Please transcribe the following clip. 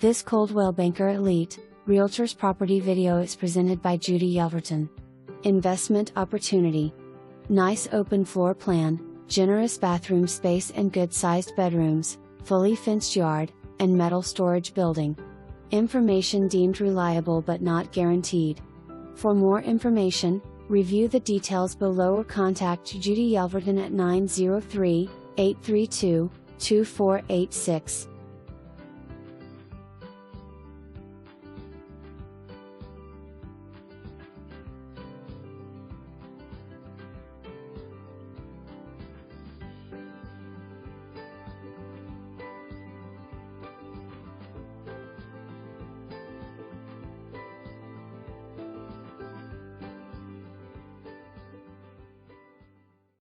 This Coldwell Banker Elite, Realtors property video is presented by Judi Yelverton. Investment opportunity. Nice open floor plan, generous bathroom space and good-sized bedrooms, fully fenced yard, and metal storage building. Information deemed reliable but not guaranteed. For more information, review the details below or contact Judi Yelverton at 903-832-2486.